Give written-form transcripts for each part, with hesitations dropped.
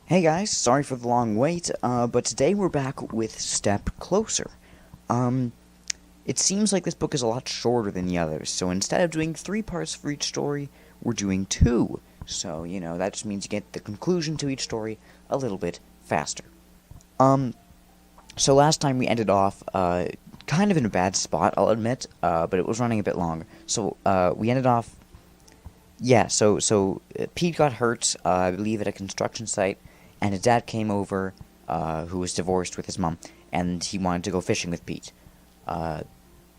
Hey guys, sorry for the long wait, but today we're back with Step Closer. Um, it seems like this book is a lot shorter than the others, so instead of doing 3 parts for each story, we're doing 2. So, that just means you get the conclusion to each story a little bit faster. Um, so last time we ended off, kind of in a bad spot, I'll admit, but it was running a bit long. So, we ended off, yeah, Pete got hurt, I believe at a construction site, and his dad came over, who was divorced with his mom, and he wanted to go fishing with Pete. Uh,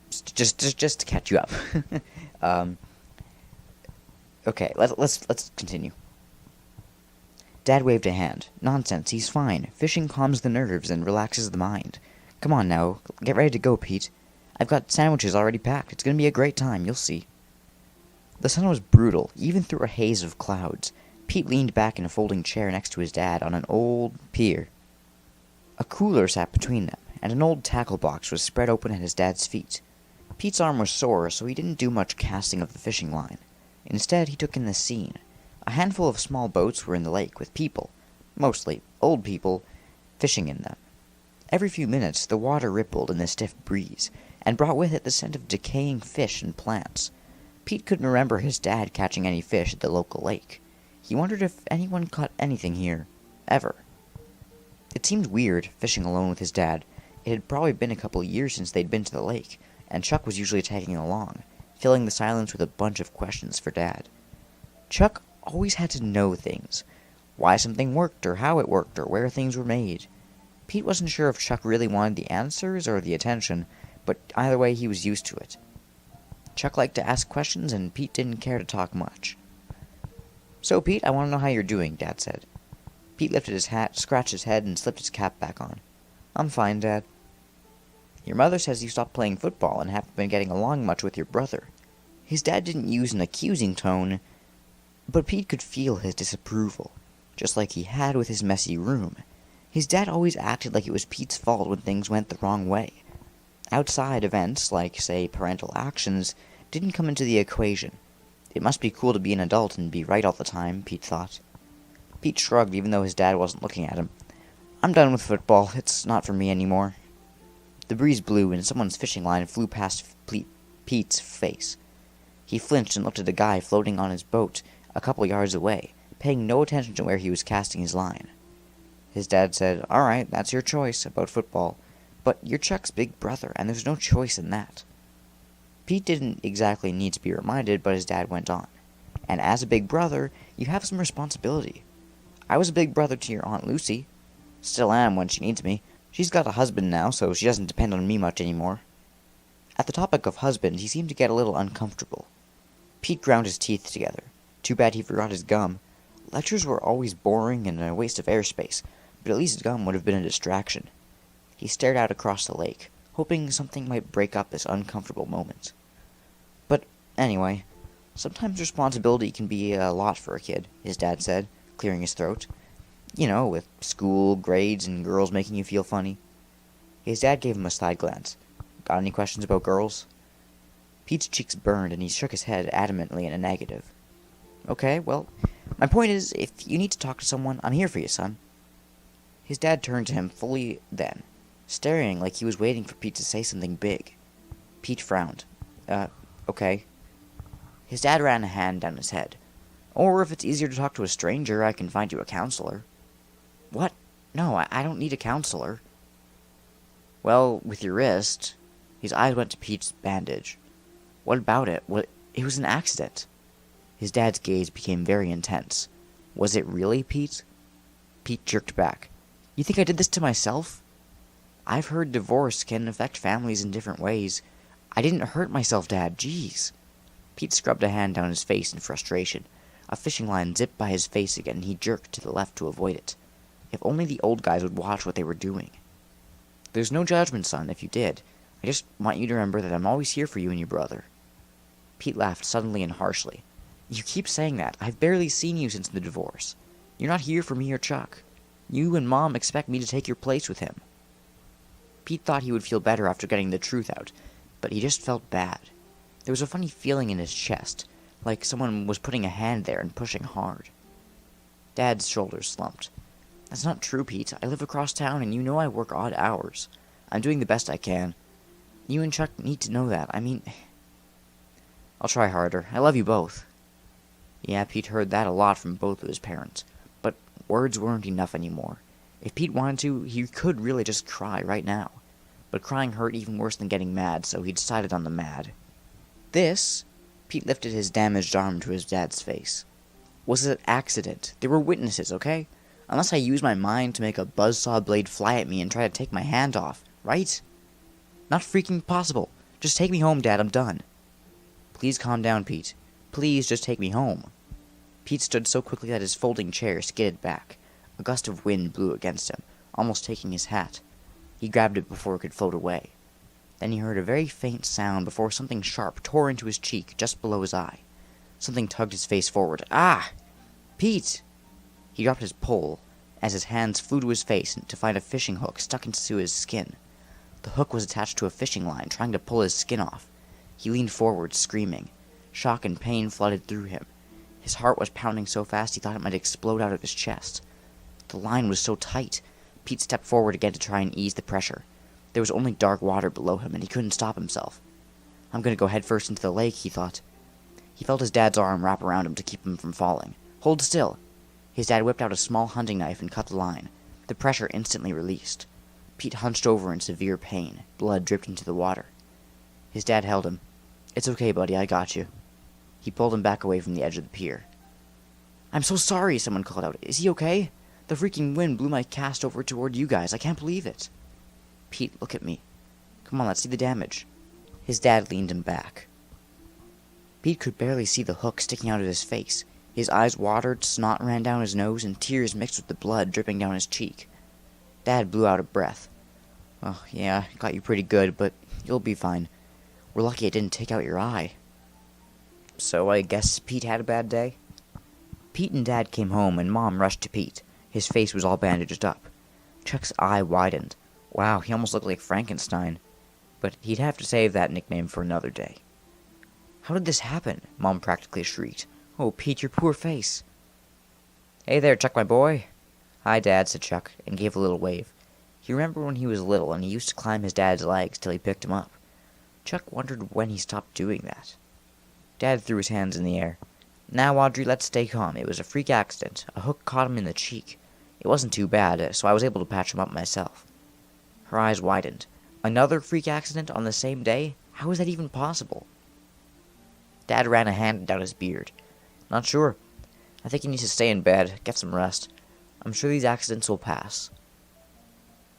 just to catch you up. um, okay, let's continue. Dad waved a hand. Nonsense, he's fine. Fishing calms the nerves and relaxes the mind. Come on now, get ready to go, Pete. I've got sandwiches already packed. It's gonna be a great time, you'll see. The sun was brutal, even through a haze of clouds. Pete leaned back in a folding chair next to his dad on an old pier. A cooler sat between them, and an old tackle box was spread open at his dad's feet. Pete's arm was sore, so he didn't do much casting of the fishing line. Instead, he took in the scene. A handful of small boats were in the lake with people, mostly old people, fishing in them. Every few minutes, the water rippled in the stiff breeze, and brought with it the scent of decaying fish and plants. Pete couldn't remember his dad catching any fish at the local lake. He wondered if anyone caught anything here, ever. It seemed weird, fishing alone with his dad. It had probably been a couple years since they'd been to the lake, and Chuck was usually tagging along, filling the silence with a bunch of questions for Dad. Chuck always had to know things. Why something worked, or how it worked, or where things were made. Pete wasn't sure if Chuck really wanted the answers or the attention, but either way he was used to it. Chuck liked to ask questions, and Pete didn't care to talk much. So, Pete, I want to know how you're doing, Dad said. Pete lifted his hat, scratched his head, and slipped his cap back on. I'm fine, Dad. Your mother says you stopped playing football and haven't been getting along much with your brother. His dad didn't use an accusing tone, but Pete could feel his disapproval, just like he had with his messy room. His dad always acted like it was Pete's fault when things went the wrong way. Outside events, like, say, parental actions, didn't come into the equation. It must be cool to be an adult and be right all the time, Pete thought. Pete shrugged even though his dad wasn't looking at him. I'm done with football. It's not for me anymore. The breeze blew and someone's fishing line flew past Pete's face. He flinched and looked at a guy floating on his boat a couple yards away, paying no attention to where he was casting his line. His dad said, All right, that's your choice about football, but you're Chuck's big brother, and there's no choice in that. Pete didn't exactly need to be reminded, but his dad went on. And as a big brother, you have some responsibility. I was a big brother to your Aunt Lucy. Still am when she needs me. She's got a husband now, so she doesn't depend on me much anymore. At the topic of husband, he seemed to get a little uncomfortable. Pete ground his teeth together. Too bad he forgot his gum. Lectures were always boring and a waste of airspace, but at least gum would have been a distraction. He stared out across the lake, hoping something might break up this uncomfortable moment. But anyway, sometimes responsibility can be a lot for a kid, his dad said, clearing his throat. You know, with school, grades, and girls making you feel funny. His dad gave him a side glance. Got any questions about girls? Pete's cheeks burned, and he shook his head adamantly in a negative. Okay, well, my point is, if you need to talk to someone, I'm here for you, son. His dad turned to him fully then, staring like he was waiting for Pete to say something big. Pete frowned. Okay. His dad ran a hand down his head. Or if it's easier to talk to a stranger, I can find you a counselor. What? No, I don't need a counselor. Well, with your wrist... His eyes went to Pete's bandage. What about it? It was an accident. His dad's gaze became very intense. Was it really, Pete? Pete jerked back. You think I did this to myself? I've heard divorce can affect families in different ways. I didn't hurt myself, Dad. Jeez. Pete scrubbed a hand down his face in frustration. A fishing line zipped by his face again, and he jerked to the left to avoid it. If only the old guys would watch what they were doing. There's no judgment, son, if you did. I just want you to remember that I'm always here for you and your brother. Pete laughed suddenly and harshly. You keep saying that. I've barely seen you since the divorce. You're not here for me or Chuck. You and Mom expect me to take your place with him. Pete thought he would feel better after getting the truth out, but he just felt bad. There was a funny feeling in his chest, like someone was putting a hand there and pushing hard. Dad's shoulders slumped. That's not true, Pete. I live across town, and you know I work odd hours. I'm doing the best I can. You and Chuck need to know that. I mean, I'll try harder. I love you both. Yeah, Pete heard that a lot from both of his parents. But words weren't enough anymore. If Pete wanted to, he could really just cry right now. But crying hurt even worse than getting mad, so he decided on the mad. This, Pete lifted his damaged arm to his dad's face, was an accident. There were witnesses, okay? Unless I use my mind to make a buzzsaw blade fly at me and try to take my hand off, right? Not freaking possible. Just take me home, Dad, I'm done. Please calm down, Pete. Please just take me home. Pete stood so quickly that his folding chair skidded back. A gust of wind blew against him, almost taking his hat. He grabbed it before it could float away. Then he heard a very faint sound before something sharp tore into his cheek just below his eye. Something tugged his face forward. Ah! Pete! He dropped his pole as his hands flew to his face to find a fishing hook stuck into his skin. The hook was attached to a fishing line, trying to pull his skin off. He leaned forward, screaming. Shock and pain flooded through him. His heart was pounding so fast he thought it might explode out of his chest. The line was so tight. Pete stepped forward again to try and ease the pressure. There was only dark water below him, and he couldn't stop himself. I'm going to go headfirst into the lake, he thought. He felt his dad's arm wrap around him to keep him from falling. Hold still. His dad whipped out a small hunting knife and cut the line. The pressure instantly released. Pete hunched over in severe pain. Blood dripped into the water. His dad held him. It's okay, buddy, I got you. He pulled him back away from the edge of the pier. I'm so sorry, someone called out. Is he okay? The freaking wind blew my cast over toward you guys. I can't believe it. Pete, look at me. Come on, let's see the damage. His dad leaned him back. Pete could barely see the hook sticking out of his face. His eyes watered, snot ran down his nose, and tears mixed with the blood dripping down his cheek. Dad blew out a breath. Oh, yeah, got you pretty good, but you'll be fine. We're lucky it didn't take out your eye. So I guess Pete had a bad day? Pete and Dad came home, and Mom rushed to Pete. His face was all bandaged up. Chuck's eye widened. Wow, he almost looked like Frankenstein. But he'd have to save that nickname for another day. How did this happen? Mom practically shrieked. Oh, Pete, your poor face. Hey there, Chuck, my boy. Hi, Dad, said Chuck, and gave a little wave. He remembered when he was little, and he used to climb his dad's legs till he picked him up. Chuck wondered when he stopped doing that. Dad threw his hands in the air. Now, Audrey, let's stay calm. It was a freak accident. A hook caught him in the cheek. It wasn't too bad, so I was able to patch him up myself. Her eyes widened. Another freak accident on the same day? How is that even possible? Dad ran a hand down his beard. Not sure. I think he needs to stay in bed, get some rest. I'm sure these accidents will pass.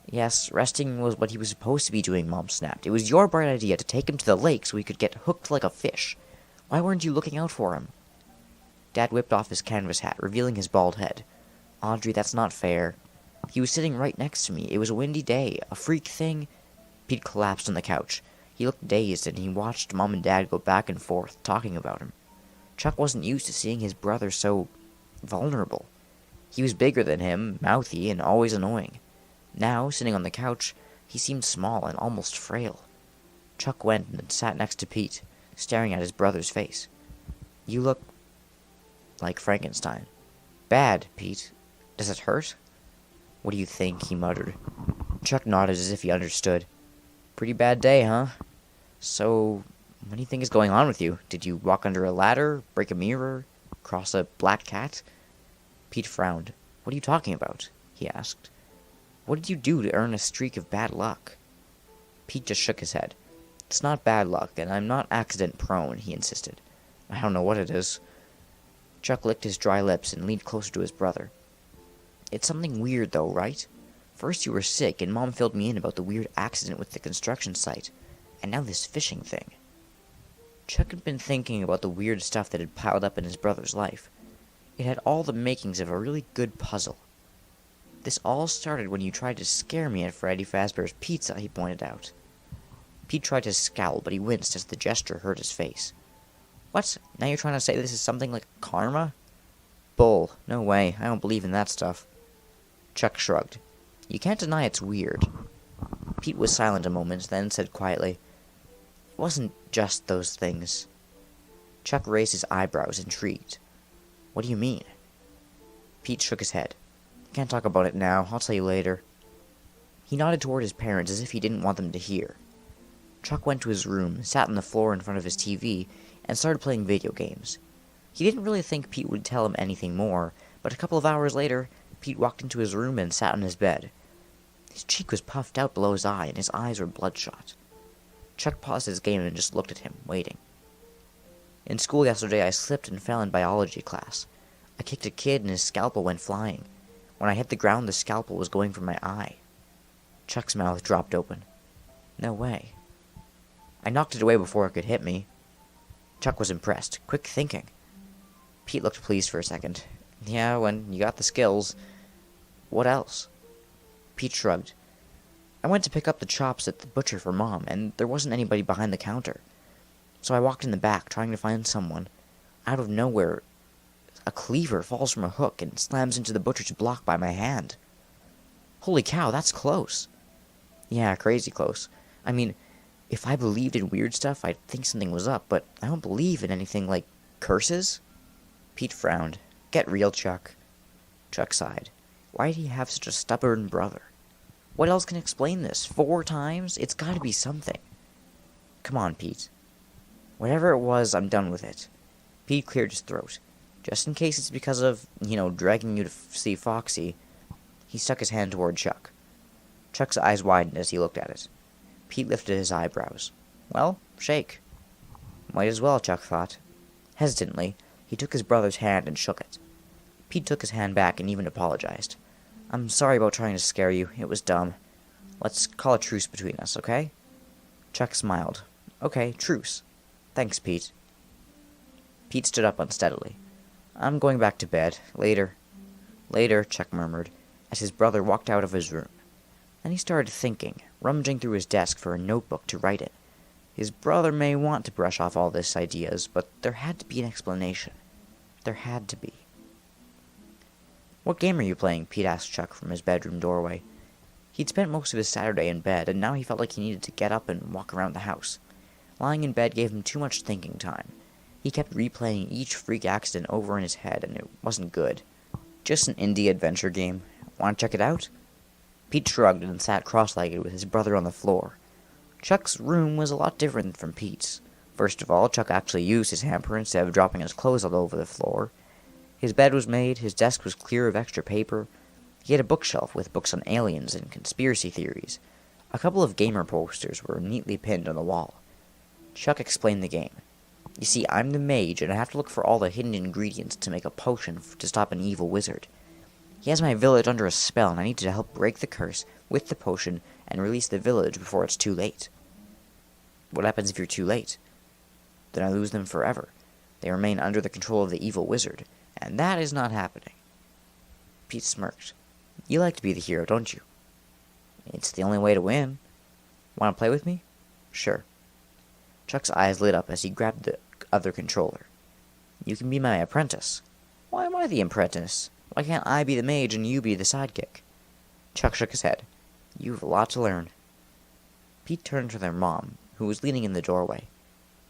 Yes, resting was what he was supposed to be doing, Mom snapped. It was your bright idea to take him to the lake so he could get hooked like a fish. Why weren't you looking out for him? Dad whipped off his canvas hat, revealing his bald head. Audrey, that's not fair. He was sitting right next to me. It was a windy day. A freak thing. Pete collapsed on the couch. He looked dazed, and he watched Mom and Dad go back and forth, talking about him. Chuck wasn't used to seeing his brother so vulnerable. He was bigger than him, mouthy, and always annoying. Now, sitting on the couch, he seemed small and almost frail. Chuck went and sat next to Pete, staring at his brother's face. You look like Frankenstein. Bad, Pete. Does it hurt? What do you think? He muttered. Chuck nodded as if he understood. Pretty bad day, huh? So, what do you think is going on with you? Did you walk under a ladder, break a mirror, cross a black cat? Pete frowned. What are you talking about? He asked. What did you do to earn a streak of bad luck? Pete just shook his head. It's not bad luck, and I'm not accident-prone, he insisted. I don't know what it is. Chuck licked his dry lips and leaned closer to his brother. It's something weird, though, right? First you were sick, and Mom filled me in about the weird accident with the construction site, and now this fishing thing. Chuck had been thinking about the weird stuff that had piled up in his brother's life. It had all the makings of a really good puzzle. This all started when you tried to scare me at Freddy Fazbear's Pizza, he pointed out. Pete tried to scowl, but he winced as the gesture hurt his face. What? Now you're trying to say this is something like karma? Bull. No way. I don't believe in that stuff. Chuck shrugged. You can't deny it's weird. Pete was silent a moment, then said quietly, It wasn't just those things. Chuck raised his eyebrows, intrigued. What do you mean? Pete shook his head. Can't talk about it now. I'll tell you later. He nodded toward his parents as if he didn't want them to hear. Chuck went to his room, sat on the floor in front of his TV, and started playing video games. He didn't really think Pete would tell him anything more, but a couple of hours later, Pete walked into his room and sat on his bed. His cheek was puffed out below his eye, and his eyes were bloodshot. Chuck paused his game and just looked at him, waiting. In school yesterday, I slipped and fell in biology class. I kicked a kid and his scalpel went flying. When I hit the ground, the scalpel was going for my eye. Chuck's mouth dropped open. No way. I knocked it away before it could hit me. Chuck was impressed. Quick thinking. Pete looked pleased for a second. Yeah, when you got the skills. What else? Pete shrugged. I went to pick up the chops at the butcher for Mom, and there wasn't anybody behind the counter. So I walked in the back, trying to find someone. Out of nowhere, a cleaver falls from a hook and slams into the butcher's block by my hand. Holy cow, that's close. Yeah, crazy close. I mean, if I believed in weird stuff, I'd think something was up, but I don't believe in anything like curses. Pete frowned. Get real, Chuck. Chuck sighed. Why did he have such a stubborn brother? What else can explain this? 4 times? It's gotta be something. Come on, Pete. Whatever it was, I'm done with it. Pete cleared his throat. Just in case it's because of, dragging you to see Foxy. He stuck his hand toward Chuck. Chuck's eyes widened as he looked at it. Pete lifted his eyebrows. Well, shake. Might as well, Chuck thought. Hesitantly, he took his brother's hand and shook it. Pete took his hand back and even apologized. I'm sorry about trying to scare you. It was dumb. Let's call a truce between us, okay? Chuck smiled. Okay, truce. Thanks, Pete. Pete stood up unsteadily. I'm going back to bed. Later. Later, Chuck murmured, as his brother walked out of his room. Then he started thinking, rummaging through his desk for a notebook to write in. His brother may want to brush off all these ideas, but there had to be an explanation. There had to be. What game are you playing? Pete asked Chuck from his bedroom doorway. He'd spent most of his Saturday in bed, and now he felt like he needed to get up and walk around the house. Lying in bed gave him too much thinking time. He kept replaying each freak accident over in his head, and it wasn't good. Just an indie adventure game. Want to check it out? Pete shrugged and sat cross-legged with his brother on the floor. Chuck's room was a lot different from Pete's. First of all, Chuck actually used his hamper instead of dropping his clothes all over the floor. His bed was made, his desk was clear of extra paper. He had a bookshelf with books on aliens and conspiracy theories. A couple of gamer posters were neatly pinned on the wall. Chuck explained the game. You see, I'm the mage, and I have to look for all the hidden ingredients to make a potion to stop an evil wizard. He has my village under a spell, and I need to help break the curse with the potion and release the village before it's too late. What happens if you're too late? Then I lose them forever. They remain under the control of the evil wizard, and that is not happening. Pete smirked. You like to be the hero, don't you? It's the only way to win. Want to play with me? Sure. Chuck's eyes lit up as he grabbed the other controller. You can be my apprentice. Why am I the apprentice? Why can't I be the mage and you be the sidekick? Chuck shook his head. You've a lot to learn. Pete turned to their mom, who was leaning in the doorway.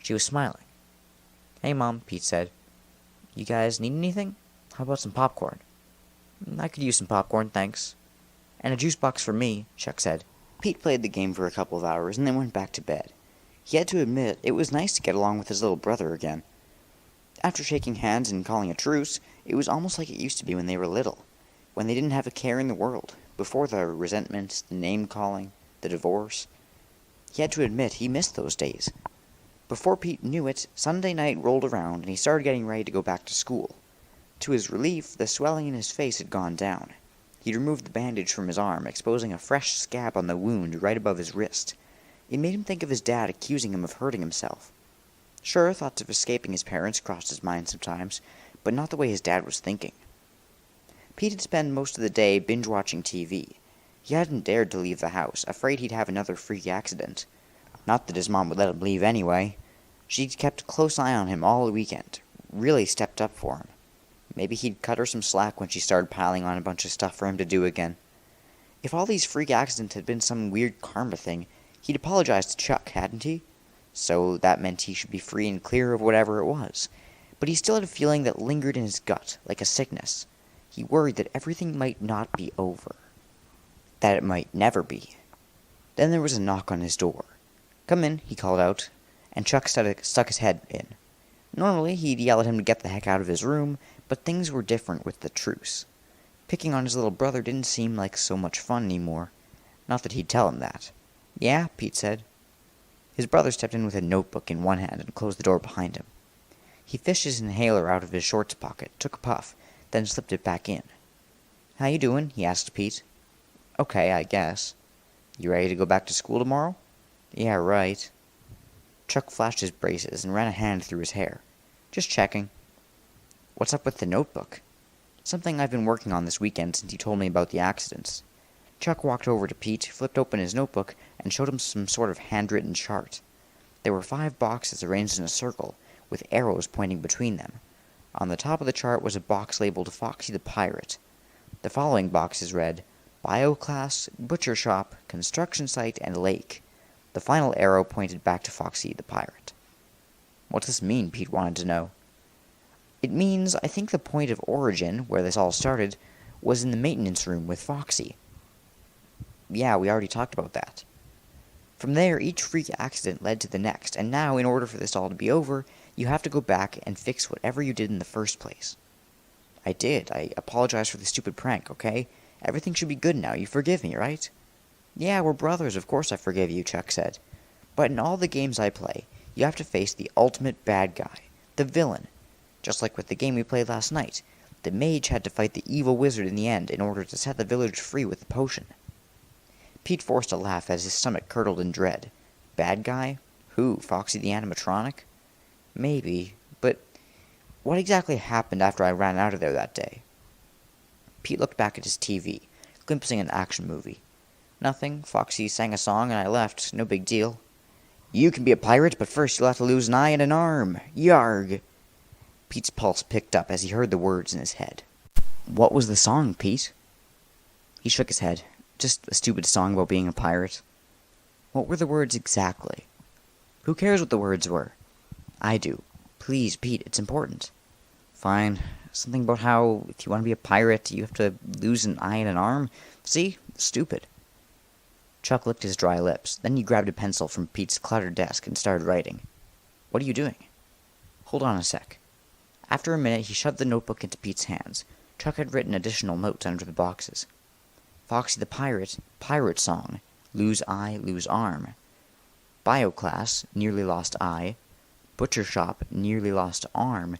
She was smiling. Hey, Mom, Pete said. You guys need anything? How about some popcorn? I could use some popcorn, thanks. And a juice box for me, Chuck said. Pete played the game for a couple of hours and then went back to bed. He had to admit it was nice to get along with his little brother again. After shaking hands and calling a truce, it was almost like it used to be when they were little, when they didn't have a care in the world, before the resentment, the name-calling, the divorce. He had to admit he missed those days. Before Pete knew it, Sunday night rolled around and he started getting ready to go back to school. To his relief, the swelling in his face had gone down. He'd removed the bandage from his arm, exposing a fresh scab on the wound right above his wrist. It made him think of his dad accusing him of hurting himself. Sure, thoughts of escaping his parents crossed his mind sometimes, but not the way his dad was thinking. Pete had spent most of the day binge-watching TV. He hadn't dared to leave the house, afraid he'd have another freak accident. Not that his mom would let him leave anyway. She'd kept a close eye on him all weekend, really stepped up for him. Maybe he'd cut her some slack when she started piling on a bunch of stuff for him to do again. If all these freak accidents had been some weird karma thing, he'd apologized to Chuck, hadn't he? So that meant he should be free and clear of whatever it was. But he still had a feeling that lingered in his gut, like a sickness. He worried that everything might not be over. That it might never be. Then there was a knock on his door. "Come in," he called out, and Chuck stuck his head in. Normally, he'd yell at him to get the heck out of his room, but things were different with the truce. Picking on his little brother didn't seem like so much fun anymore. Not that he'd tell him that. "Yeah?" Pete said. His brother stepped in with a notebook in one hand and closed the door behind him. He fished his inhaler out of his shorts pocket, took a puff, then slipped it back in. "How you doing?" he asked Pete. "Okay, I guess." "You ready to go back to school tomorrow?" "Yeah, right." Chuck flashed his braces and ran a hand through his hair. "Just checking." "What's up with the notebook?" "Something I've been working on this weekend since you told me about the accidents." Chuck walked over to Pete, flipped open his notebook, and showed him some sort of handwritten chart. There were 5 boxes arranged in a circle, with arrows pointing between them. On the top of the chart was a box labeled Foxy the Pirate. The following boxes read, Bio Class, Butcher Shop, Construction Site, and Lake. The final arrow pointed back to Foxy the Pirate. "What's this mean?" Pete wanted to know. "It means I think the point of origin, where this all started, was in the maintenance room with Foxy." "Yeah, we already talked about that." "From there, each freak accident led to the next, and now, in order for this all to be over, you have to go back and fix whatever you did in the first place." "I did. I apologize for the stupid prank, okay? Everything should be good now. You forgive me, right?" "Yeah, we're brothers. Of course I forgive you," Chuck said. "But in all the games I play, you have to face the ultimate bad guy, the villain. Just like with the game we played last night. The mage had to fight the evil wizard in the end in order to set the village free with the potion." Pete forced a laugh as his stomach curdled in dread. Bad guy? Who, Foxy the animatronic? Maybe, but what exactly happened after I ran out of there that day? Pete looked back at his TV, glimpsing an action movie. "Nothing. Foxy sang a song and I left. No big deal." "You can be a pirate, but first you'll have to lose an eye and an arm. Yarg!" Pete's pulse picked up as he heard the words in his head. "What was the song, Pete?" He shook his head. "Just a stupid song about being a pirate." "What were the words exactly?" "Who cares what the words were?" "I do. Please, Pete, it's important." "Fine. Something about how if you want to be a pirate, you have to lose an eye and an arm. See? Stupid." Chuck licked his dry lips. Then he grabbed a pencil from Pete's cluttered desk and started writing. "What are you doing?" "Hold on a sec." After a minute, he shoved the notebook into Pete's hands. Chuck had written additional notes under the boxes. Foxy the Pirate, pirate song, lose eye, lose arm. Bio Class, nearly lost eye. Butcher Shop, nearly lost arm.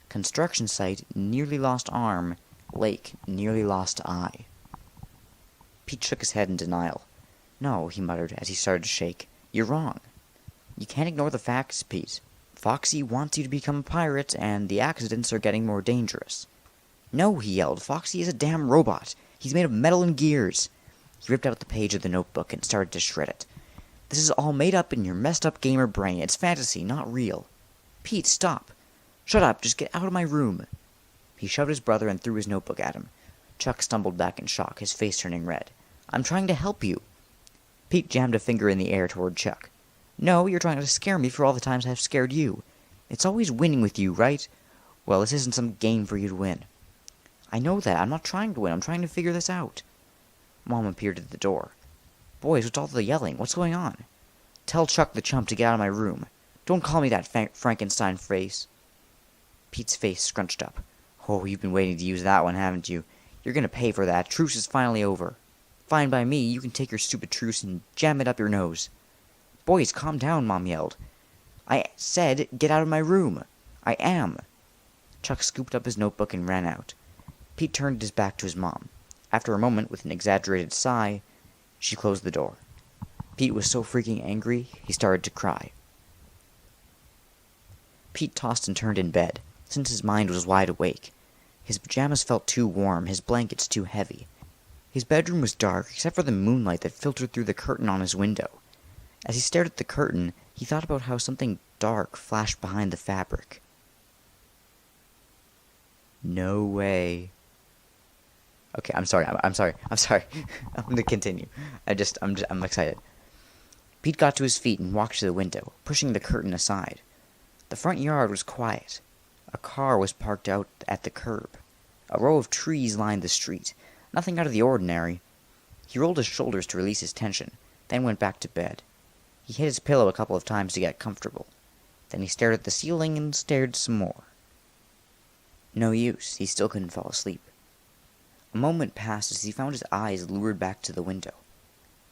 Construction Site, nearly lost arm. Lake, nearly lost eye. Pete shook his head in denial. "No," he muttered as he started to shake. "You're wrong. You can't ignore the facts, Pete. Foxy wants you to become a pirate, and the accidents are getting more dangerous." "No," he yelled. "Foxy is a damn robot. He's made of metal and gears." He ripped out the page of the notebook and started to shred it. "This is all made up in your messed up gamer brain. It's fantasy, not real." "Pete, stop." "Shut up. Just get out of my room." He shoved his brother and threw his notebook at him. Chuck stumbled back in shock, his face turning red. "I'm trying to help you." Pete jammed a finger in the air toward Chuck. "No, you're trying to scare me for all the times I've scared you. It's always winning with you, right? Well, this isn't some game for you to win." "I know that. I'm not trying to win. I'm trying to figure this out." Mom appeared at the door. "Boys, what's all the yelling? What's going on?" "Tell Chuck the chump to get out of my room. Don't call me that Frankenstein face." Pete's face scrunched up. "Oh, you've been waiting to use that one, haven't you? You're gonna pay for that. Truce is finally over." "Fine by me. You can take your stupid truce and jam it up your nose." "Boys, calm down," Mom yelled. "I said get out of my room." "I am." Chuck scooped up his notebook and ran out. Pete turned his back to his mom. After a moment, with an exaggerated sigh, she closed the door. Pete was so freaking angry, he started to cry. Pete tossed and turned in bed, since his mind was wide awake. His pajamas felt too warm, his blankets too heavy. His bedroom was dark, except for the moonlight that filtered through the curtain on his window. As he stared at the curtain, he thought about how something dark flashed behind the fabric. No way. Okay, I'm sorry. I'm sorry. I'm gonna continue. I'm excited. Pete got to his feet and walked to the window, pushing the curtain aside. The front yard was quiet. A car was parked out at the curb. A row of trees lined the street. Nothing out of the ordinary. He rolled his shoulders to release his tension, then went back to bed. He hit his pillow a couple of times to get comfortable. Then he stared at the ceiling and stared some more. No use, he still couldn't fall asleep. A moment passed as he found his eyes lured back to the window.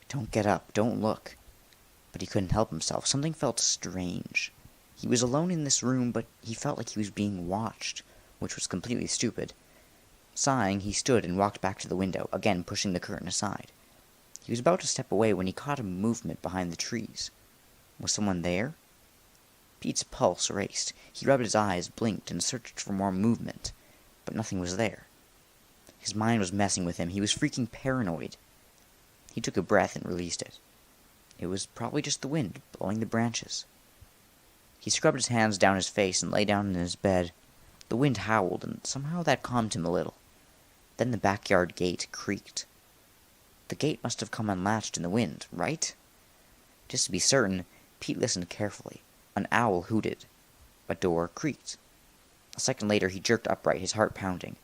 Don't get up, don't look. But he couldn't help himself. Something felt strange. He was alone in this room, but he felt like he was being watched, which was completely stupid. Sighing, he stood and walked back to the window, again pushing the curtain aside. He was about to step away when he caught a movement behind the trees. Was someone there? Pete's pulse raced. He rubbed his eyes, blinked, and searched for more movement, but nothing was there. His mind was messing with him. He was freaking paranoid. He took a breath and released it. It was probably just the wind blowing the branches. He scrubbed his hands down his face and lay down in his bed. The wind howled, and somehow that calmed him a little. Then the backyard gate creaked. The gate must have come unlatched in the wind, right? Just to be certain, Pete listened carefully. An owl hooted. A door creaked. A second later, he jerked upright, his heart pounding.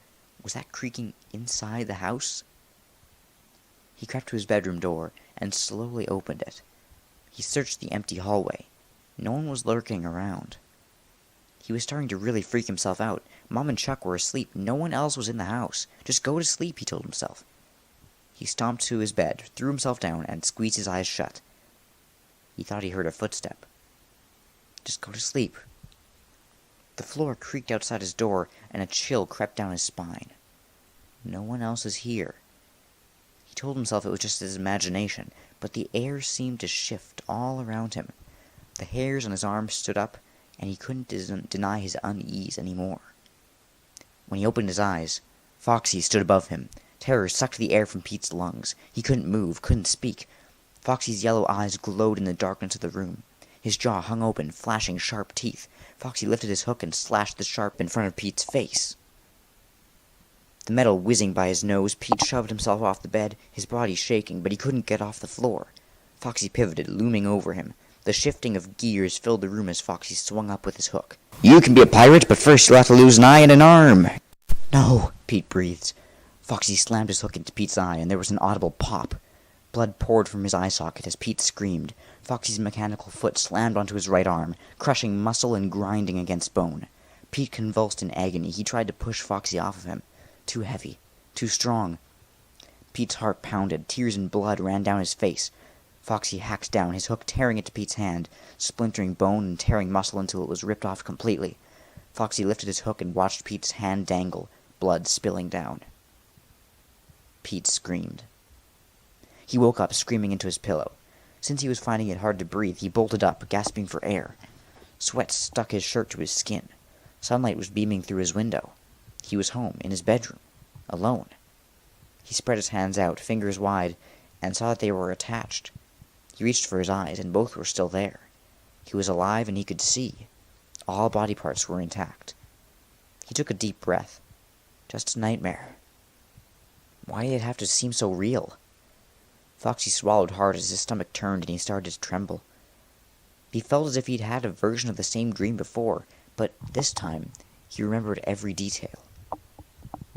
Was that creaking inside the house? He crept to his bedroom door and slowly opened it. He searched the empty hallway. No one was lurking around. He was starting to really freak himself out. Mom and Chuck were asleep. No one else was in the house. Just go to sleep, he told himself. He stomped to his bed, threw himself down, and squeezed his eyes shut. He thought he heard a footstep. Just go to sleep. The floor creaked outside his door, and a chill crept down his spine. No one else is here. He told himself it was just his imagination, but the air seemed to shift all around him. The hairs on his arms stood up, and he couldn't deny his unease anymore. When he opened his eyes, Foxy stood above him. Terror sucked the air from Pete's lungs. He couldn't move, couldn't speak. Foxy's yellow eyes glowed in the darkness of the room. His jaw hung open, flashing sharp teeth. Foxy lifted his hook and slashed the sharp in front of Pete's face. The metal whizzing by his nose, Pete shoved himself off the bed, his body shaking, but he couldn't get off the floor. Foxy pivoted, looming over him. The shifting of gears filled the room as Foxy swung up with his hook. "You can be a pirate, but first you'll have to lose an eye and an arm." "No," Pete breathed. Foxy slammed his hook into Pete's eye, and there was an audible pop. Blood poured from his eye socket as Pete screamed. Foxy's mechanical foot slammed onto his right arm, crushing muscle and grinding against bone. Pete convulsed in agony. He tried to push Foxy off of him. Too heavy. Too strong. Pete's heart pounded. Tears and blood ran down his face. Foxy hacked down, his hook tearing into Pete's hand, splintering bone and tearing muscle until it was ripped off completely. Foxy lifted his hook and watched Pete's hand dangle, blood spilling down. Pete screamed. He woke up, screaming into his pillow. Since he was finding it hard to breathe, he bolted up, gasping for air. Sweat stuck his shirt to his skin. Sunlight was beaming through his window. He was home, in his bedroom, alone. He spread his hands out, fingers wide, and saw that they were attached. He reached for his eyes, and both were still there. He was alive, and he could see. All body parts were intact. He took a deep breath. Just a nightmare. Why did it have to seem so real? Foxy swallowed hard as his stomach turned and he started to tremble. He felt as if he'd had a version of the same dream before, but this time he remembered every detail.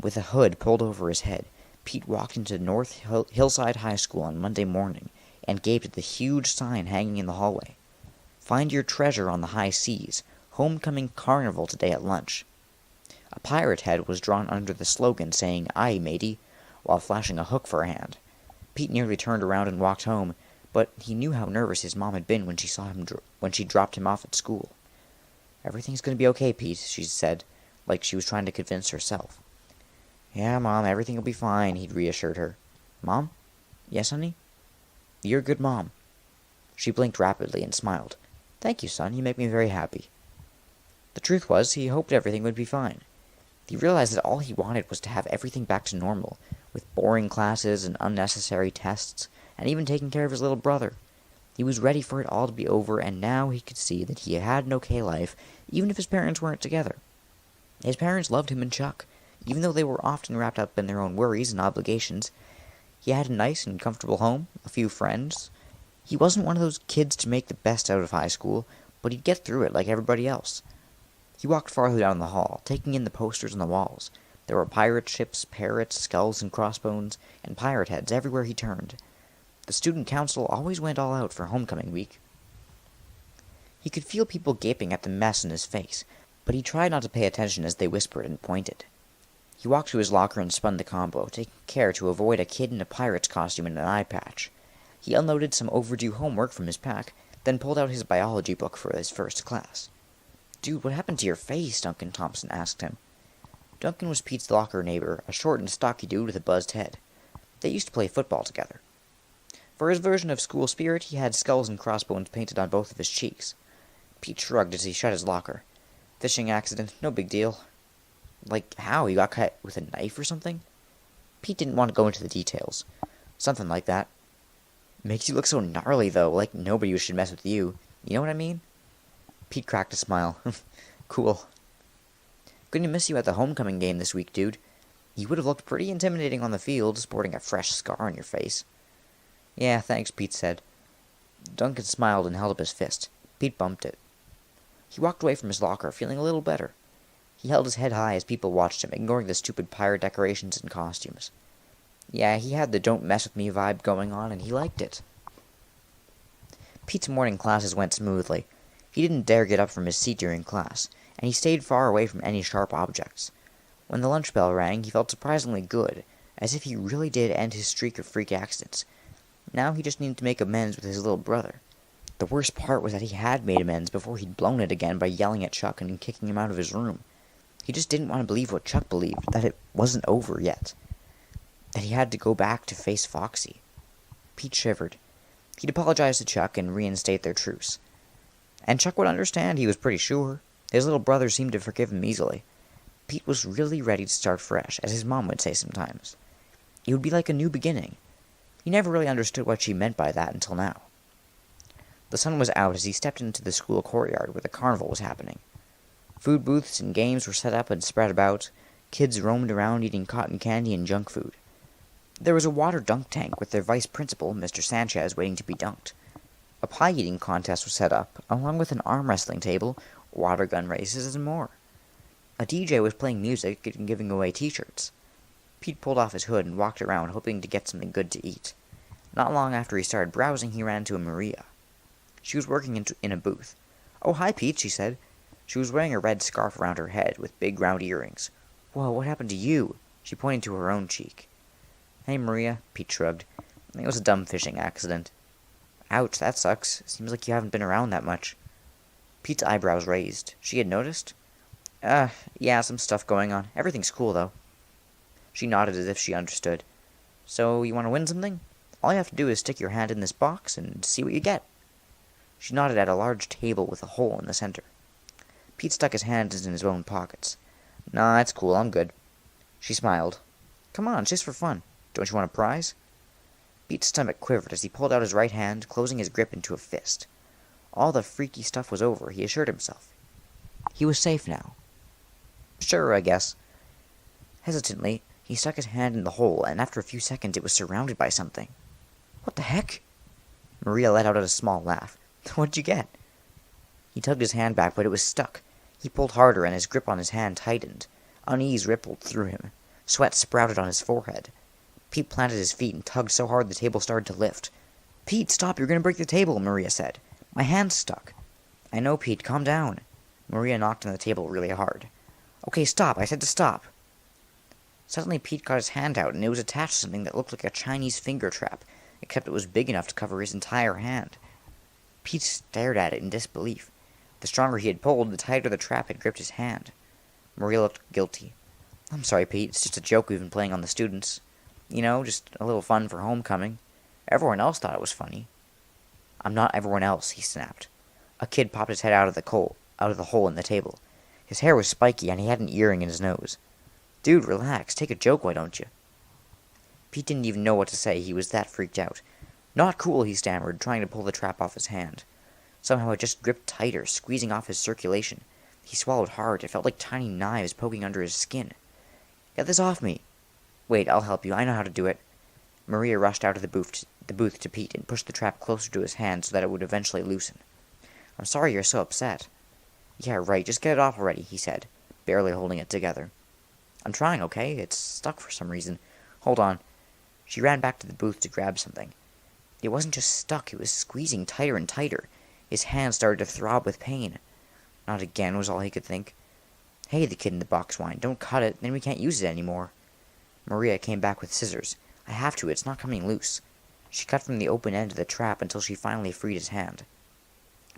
With a hood pulled over his head, Pete walked into North Hillside High School on Monday morning and gaped at the huge sign hanging in the hallway. "Find your treasure on the high seas. Homecoming Carnival today at lunch." A pirate head was drawn under the slogan saying, "Aye, matey," while flashing a hook for a hand. Pete nearly turned around and walked home, but he knew how nervous his mom had been when she dropped him off at school. "Everything's going to be okay, Pete," she said, like she was trying to convince herself. "Yeah, Mom, everything will be fine," he'd reassured her. "Mom?" "Yes, honey?" "You're a good mom." She blinked rapidly and smiled. "Thank you, son. You make me very happy." The truth was, he hoped everything would be fine. He realized that all he wanted was to have everything back to normal, with boring classes and unnecessary tests, and even taking care of his little brother. He was ready for it all to be over, and now he could see that he had an okay life, even if his parents weren't together. His parents loved him and Chuck, even though they were often wrapped up in their own worries and obligations. He had a nice and comfortable home, a few friends. He wasn't one of those kids to make the best out of high school, but he'd get through it like everybody else. He walked farther down the hall, taking in the posters on the walls. There were pirate ships, parrots, skulls and crossbones, and pirate heads everywhere he turned. The student council always went all out for homecoming week. He could feel people gaping at the mess in his face, but he tried not to pay attention as they whispered and pointed. He walked to his locker and spun the combo, taking care to avoid a kid in a pirate's costume and an eye patch. He unloaded some overdue homework from his pack, then pulled out his biology book for his first class. "Dude, what happened to your face?" Duncan Thompson asked him. Duncan was Pete's locker neighbor, a short and stocky dude with a buzzed head. They used to play football together. For his version of school spirit, he had skulls and crossbones painted on both of his cheeks. Pete shrugged as he shut his locker. "Fishing accident, no big deal." "Like how? You got cut with a knife or something?" Pete didn't want to go into the details. "Something like that." "Makes you look so gnarly, though, like nobody should mess with you. You know what I mean?" Pete cracked a smile. "Cool." "Gonna miss you at the homecoming game this week, dude. You would have looked pretty intimidating on the field, sporting a fresh scar on your face." "Yeah, thanks," Pete said. Duncan smiled and held up his fist. Pete bumped it. He walked away from his locker, feeling a little better. He held his head high as people watched him, ignoring the stupid pirate decorations and costumes. Yeah, he had the don't mess with me vibe going on, and he liked it. Pete's morning classes went smoothly. He didn't dare get up from his seat during class, and he stayed far away from any sharp objects. When the lunch bell rang, he felt surprisingly good, as if he really did end his streak of freak accidents. Now he just needed to make amends with his little brother. The worst part was that he had made amends before he'd blown it again by yelling at Chuck and kicking him out of his room. He just didn't want to believe what Chuck believed, that it wasn't over yet. That he had to go back to face Foxy. Pete shivered. He'd apologize to Chuck and reinstate their truce. And Chuck would understand, he was pretty sure. His little brother seemed to forgive him easily. Pete was really ready to start fresh, as his mom would say sometimes. It would be like a new beginning. He never really understood what she meant by that until now. The sun was out as he stepped into the school courtyard where the carnival was happening. Food booths and games were set up and spread about. Kids roamed around eating cotton candy and junk food. There was a water dunk tank with their vice principal, Mr. Sanchez, waiting to be dunked. A pie-eating contest was set up, along with an arm wrestling table, water gun races, and more. A DJ was playing music and giving away t-shirts. Pete pulled off his hood and walked around, hoping to get something good to eat. Not long after he started browsing, he ran into Maria. She was working in a booth. "Oh, hi, Pete," she said. She was wearing a red scarf around her head, with big round earrings. "Whoa, what happened to you?" She pointed to her own cheek. "Hey, Maria," Pete shrugged. "It was a dumb fishing accident." "Ouch, that sucks. Seems like you haven't been around that much." Pete's eyebrows raised. She had noticed? Yeah, some stuff going on. Everything's cool, though." She nodded as if she understood. "So, you want to win something? All you have to do is stick your hand in this box and see what you get." She nodded at a large table with a hole in the center. Pete stuck his hands in his own pockets. "Nah, it's cool, I'm good." She smiled. "Come on, it's just for fun. Don't you want a prize?" Pete's stomach quivered as he pulled out his right hand, closing his grip into a fist. All the freaky stuff was over, he assured himself. He was safe now. "Sure, I guess." Hesitantly, he stuck his hand in the hole, and after a few seconds it was surrounded by something. "What the heck?" Maria let out a small laugh. "What'd you get?" He tugged his hand back, but it was stuck. He pulled harder, and his grip on his hand tightened. Unease rippled through him. Sweat sprouted on his forehead. Pete planted his feet and tugged so hard the table started to lift. "Pete, stop, you're going to break the table," Maria said. "My hand's stuck." "I know, Pete, calm down." Maria knocked on the table really hard. "Okay, stop, I said to stop." Suddenly Pete got his hand out, and it was attached to something that looked like a Chinese finger trap, except it was big enough to cover his entire hand. Pete stared at it in disbelief. The stronger he had pulled, the tighter the trap had gripped his hand. Maria looked guilty. "I'm sorry, Pete, it's just a joke we've been playing on the students. You know, just a little fun for homecoming. Everyone else thought it was funny." "I'm not everyone else," he snapped. A kid popped his head out of the hole in the table. His hair was spiky, and he had an earring in his nose. "Dude, relax. Take a joke, why don't you?" Pete didn't even know what to say. He was that freaked out. "Not cool," he stammered, trying to pull the trap off his hand. Somehow it just gripped tighter, squeezing off his circulation. He swallowed hard. It felt like tiny knives poking under his skin. "Get this off me." "Wait, I'll help you. I know how to do it." Maria rushed out of the booth to Pete and pushed the trap closer to his hand so that it would eventually loosen. "I'm sorry you're so upset." "Yeah, right. Just get it off already," he said, barely holding it together. I'm trying, okay? It's stuck for some reason. Hold on. She ran back to the booth to grab something. It wasn't just stuck, it was squeezing tighter and tighter. His hand started to throb with pain. Not again, was all he could think. Hey, the kid in the box whined. Don't cut it, then we can't use it anymore. Maria came back with scissors. I have to, it's not coming loose. She cut from the open end of the trap until she finally freed his hand.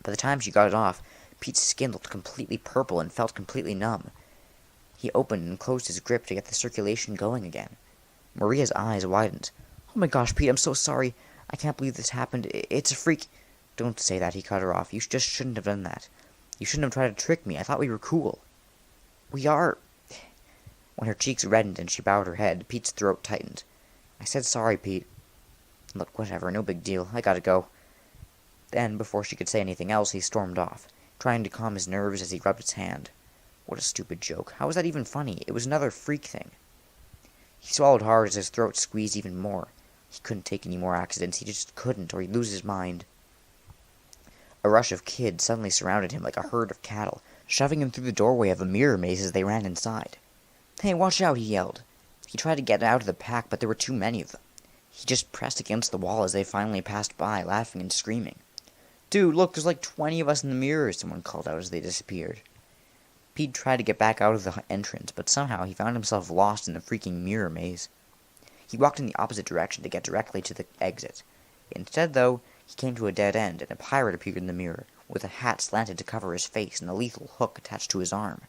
By the time she got it off, Pete's skin looked completely purple and felt completely numb. He opened and closed his grip to get the circulation going again. Maria's eyes widened. Oh my gosh, Pete, I'm so sorry. I can't believe this happened. It's a freak. Don't say that, he cut her off. You just shouldn't have done that. You shouldn't have tried to trick me. I thought we were cool. We are. When her cheeks reddened and she bowed her head, Pete's throat tightened. I said sorry, Pete. Look, whatever, no big deal. I gotta go. Then, before she could say anything else, he stormed off, trying to calm his nerves as he rubbed his hand. What a stupid joke. How was that even funny? It was another freak thing. He swallowed hard as his throat squeezed even more. He couldn't take any more accidents. He just couldn't, or he'd lose his mind. A rush of kids suddenly surrounded him like a herd of cattle, shoving him through the doorway of a mirror maze as they ran inside. Hey, watch out, he yelled. He tried to get out of the pack, but there were too many of them. He just pressed against the wall as they finally passed by, laughing and screaming. Dude, look, there's like 20 of us in the mirror, someone called out as they disappeared. Pete tried to get back out of the entrance, but somehow he found himself lost in the freaking mirror maze. He walked in the opposite direction to get directly to the exit. Instead, though, he came to a dead end, and a pirate appeared in the mirror, with a hat slanted to cover his face and a lethal hook attached to his arm.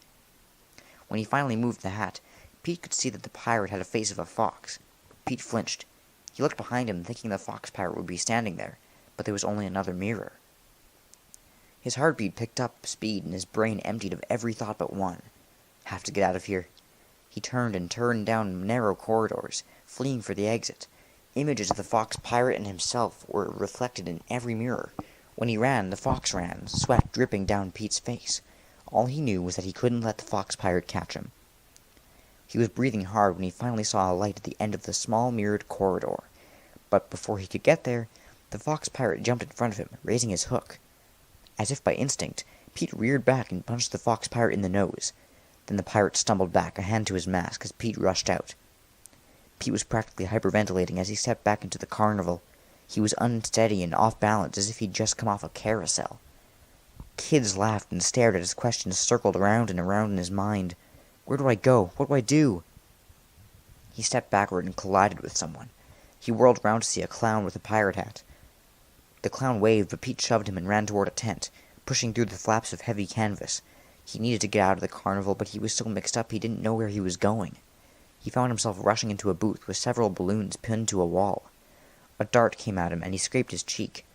When he finally moved the hat, Pete could see that the pirate had a face of a fox. Pete flinched. He looked behind him, thinking the fox pirate would be standing there, but there was only another mirror. His heartbeat picked up speed, and his brain emptied of every thought but one. Have to get out of here. He turned and turned down narrow corridors, fleeing for the exit. Images of the fox pirate and himself were reflected in every mirror. When he ran, the fox ran, sweat dripping down Pete's face. All he knew was that he couldn't let the fox pirate catch him. He was breathing hard when he finally saw a light at the end of the small mirrored corridor. But before he could get there, the fox pirate jumped in front of him, raising his hook. As if by instinct, Pete reared back and punched the fox pirate in the nose. Then the pirate stumbled back, a hand to his mask, as Pete rushed out. Pete was practically hyperventilating as he stepped back into the carnival. He was unsteady and off balance, as if he'd just come off a carousel. Kids laughed and stared as his questions circled around and around in his mind. Where do I go? What do I do? He stepped backward and collided with someone. He whirled round to see a clown with a pirate hat. The clown waved, but Pete shoved him and ran toward a tent, pushing through the flaps of heavy canvas. He needed to get out of the carnival, but he was so mixed up he didn't know where he was going. He found himself rushing into a booth with several balloons pinned to a wall. A dart came at him, and he scraped his cheek.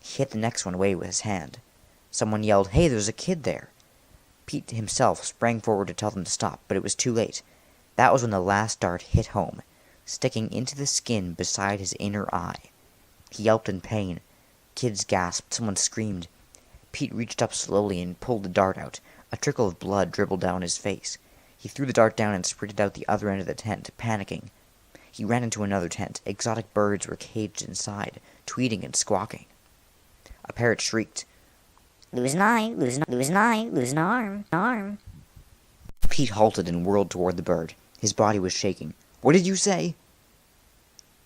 He hit the next one away with his hand. Someone yelled, "Hey, there's a kid there!" Pete himself sprang forward to tell them to stop, but it was too late. That was when the last dart hit home, sticking into the skin beside his inner eye. He yelped in pain. Kids gasped. Someone screamed. Pete reached up slowly and pulled the dart out. A trickle of blood dribbled down his face. He threw the dart down and sprinted out the other end of the tent, panicking. He ran into another tent. Exotic birds were caged inside, tweeting and squawking. A parrot shrieked. Lose an eye, lose an eye, lose an arm. Pete halted and whirled toward the bird. His body was shaking. What did you say?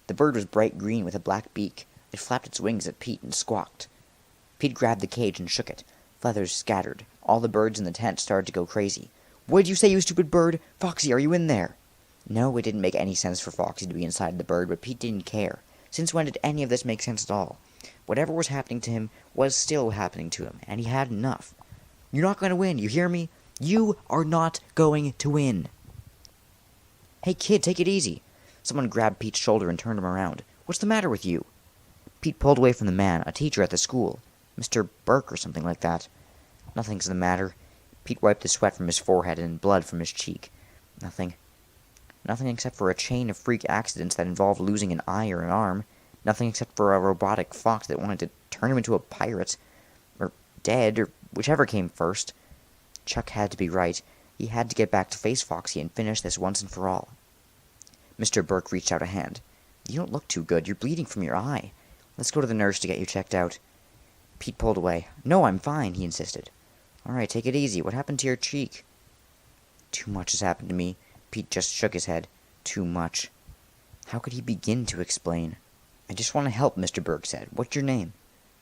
The bird was bright green with a black beak. It flapped its wings at Pete and squawked. Pete grabbed the cage and shook it. Feathers scattered. All the birds in the tent started to go crazy. What did you say, you stupid bird? Foxy, are you in there? No, it didn't make any sense for Foxy to be inside the bird, but Pete didn't care. Since when did any of this make sense at all? Whatever was happening to him was still happening to him, and he had enough. You're not going to win, you hear me? You are not going to win. Hey kid, take it easy. Someone grabbed Pete's shoulder and turned him around. What's the matter with you? Pete pulled away from the man, a teacher at the school. Mr. Burke or something like that. Nothing's the matter. Pete wiped the sweat from his forehead and blood from his cheek. Nothing. Nothing except for a chain of freak accidents that involved losing an eye or an arm. Nothing except for a robotic fox that wanted to turn him into a pirate. Or dead, or whichever came first. Chuck had to be right. He had to get back to face Foxy and finish this once and for all. Mr. Burke reached out a hand. You don't look too good. You're bleeding from your eye. Let's go to the nurse to get you checked out. Pete pulled away. No, I'm fine, he insisted. All right, take it easy. What happened to your cheek? Too much has happened to me. Pete just shook his head. Too much. How could he begin to explain? I just want to help, Mr. Berg said. What's your name?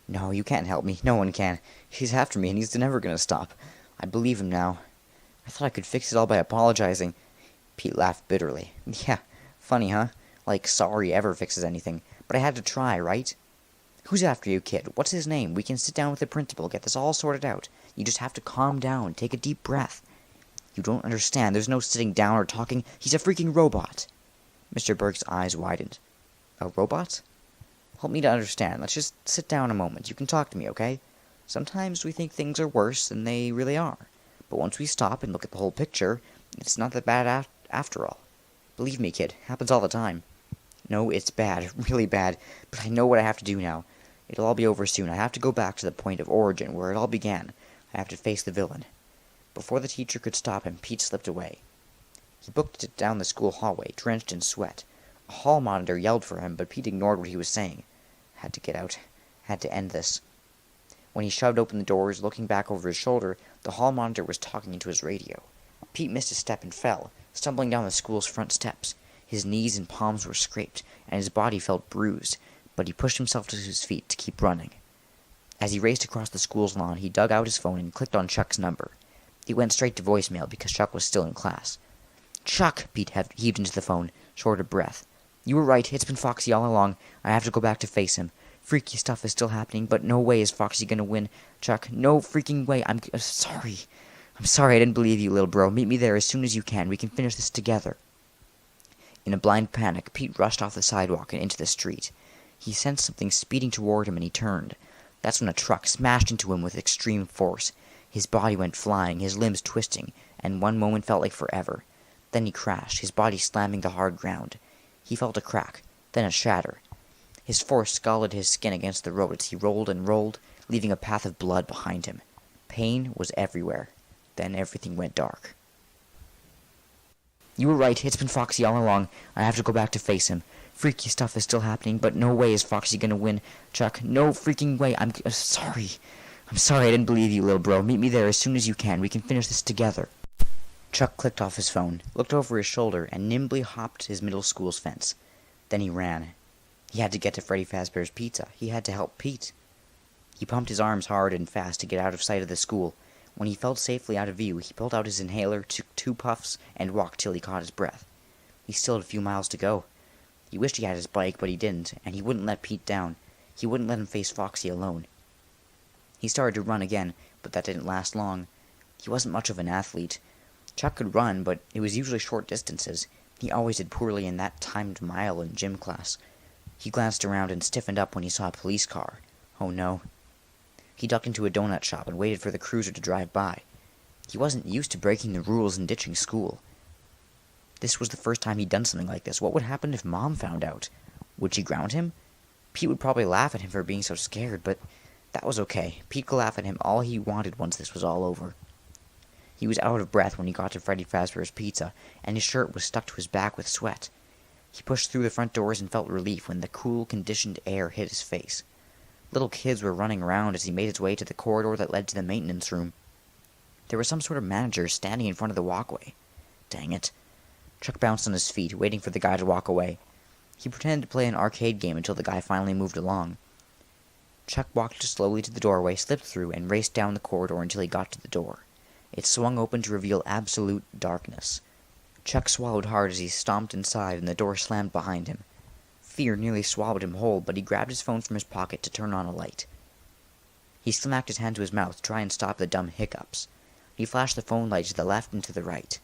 No, you can't help me. No one can. He's after me, and he's never going to stop. I believe him now. I thought I could fix it all by apologizing. Pete laughed bitterly. Yeah, funny, huh? Like sorry ever fixes anything. But I had to try, right? Who's after you, kid? What's his name? We can sit down with the principal, get this all sorted out. You just have to calm down, take a deep breath. You don't understand. There's no sitting down or talking. He's a freaking robot. Mr. Berg's eyes widened. A robot? Help me to understand. Let's just sit down a moment. You can talk to me, okay? Sometimes we think things are worse than they really are. But once we stop and look at the whole picture, it's not that bad after all. Believe me, kid. Happens all the time. No, it's bad. Really bad. But I know what I have to do now. It'll all be over soon. I have to go back to the point of origin, where it all began. I have to face the villain. Before the teacher could stop him, Pete slipped away. He booked it down the school hallway, drenched in sweat. A hall monitor yelled for him, but Pete ignored what he was saying. Had to get out. Had to end this. When he shoved open the doors, looking back over his shoulder, the hall monitor was talking into his radio. Pete missed a step and fell, stumbling down the school's front steps. His knees and palms were scraped, and his body felt bruised, but he pushed himself to his feet to keep running. As he raced across the school's lawn, he dug out his phone and clicked on Chuck's number. He went straight to voicemail because Chuck was still in class. Chuck! Pete heaved into the phone, short of breath. You were right, it's been Foxy all along. I have to go back to face him. Freaky stuff is still happening, but no way is Foxy gonna win. Chuck, no freaking way. I'm sorry. I'm sorry I didn't believe you, little bro. Meet me there as soon as you can. We can finish this together. In a blind panic, Pete rushed off the sidewalk and into the street. He sensed something speeding toward him and he turned. That's when a truck smashed into him with extreme force. His body went flying, his limbs twisting, and one moment felt like forever. Then he crashed, his body slamming the hard ground. He felt a crack, then a shatter. His force scalded his skin against the road as he rolled and rolled, leaving a path of blood behind him. Pain was everywhere. Then everything went dark. You were right, it's been Foxy all along. I have to go back to face him. Freaky stuff is still happening, but no way is Foxy gonna win. Chuck, no freaking way. I'm sorry. I'm sorry I didn't believe you, little bro. Meet me there as soon as you can. We can finish this together. Chuck clicked off his phone, looked over his shoulder, and nimbly hopped his middle school's fence. Then he ran. He had to get to Freddy Fazbear's Pizza. He had to help Pete. He pumped his arms hard and fast to get out of sight of the school. When he felt safely out of view, he pulled out his inhaler, took 2 puffs, and walked till he caught his breath. He still had a few miles to go. He wished he had his bike, but he didn't, and he wouldn't let Pete down. He wouldn't let him face Foxy alone. He started to run again, but that didn't last long. He wasn't much of an athlete. Chuck could run, but it was usually short distances. He always did poorly in that timed mile in gym class. He glanced around and stiffened up when he saw a police car. Oh no. He ducked into a donut shop and waited for the cruiser to drive by. He wasn't used to breaking the rules and ditching school. This was the first time he'd done something like this. What would happen if Mom found out? Would she ground him? Pete would probably laugh at him for being so scared, but that was okay. Pete could laugh at him all he wanted once this was all over. He was out of breath when he got to Freddy Fazbear's Pizza, and his shirt was stuck to his back with sweat. He pushed through the front doors and felt relief when the cool, conditioned air hit his face. Little kids were running around as he made his way to the corridor that led to the maintenance room. There was some sort of manager standing in front of the walkway. Dang it. Chuck bounced on his feet, waiting for the guy to walk away. He pretended to play an arcade game until the guy finally moved along. Chuck walked slowly to the doorway, slipped through, and raced down the corridor until he got to the door. It swung open to reveal absolute darkness. Chuck swallowed hard as he stomped inside, and the door slammed behind him. Fear nearly swallowed him whole, but he grabbed his phone from his pocket to turn on a light. He smacked his hand to his mouth to try and stop the dumb hiccups. He flashed the phone light to the left and to the right.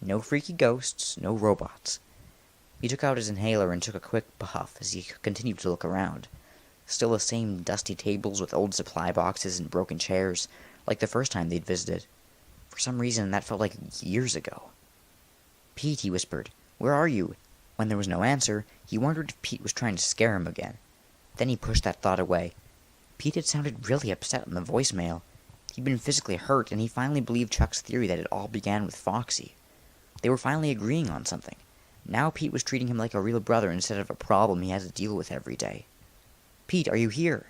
No freaky ghosts, no robots. He took out his inhaler and took a quick puff as he continued to look around. Still the same dusty tables with old supply boxes and broken chairs, like the first time they'd visited. For some reason, that felt like years ago. Pete, he whispered, where are you? When there was no answer, he wondered if Pete was trying to scare him again. Then he pushed that thought away. Pete had sounded really upset on the voicemail. He'd been physically hurt, and he finally believed Chuck's theory that it all began with Foxy. They were finally agreeing on something. Now Pete was treating him like a real brother instead of a problem he had to deal with every day. Pete, are you here?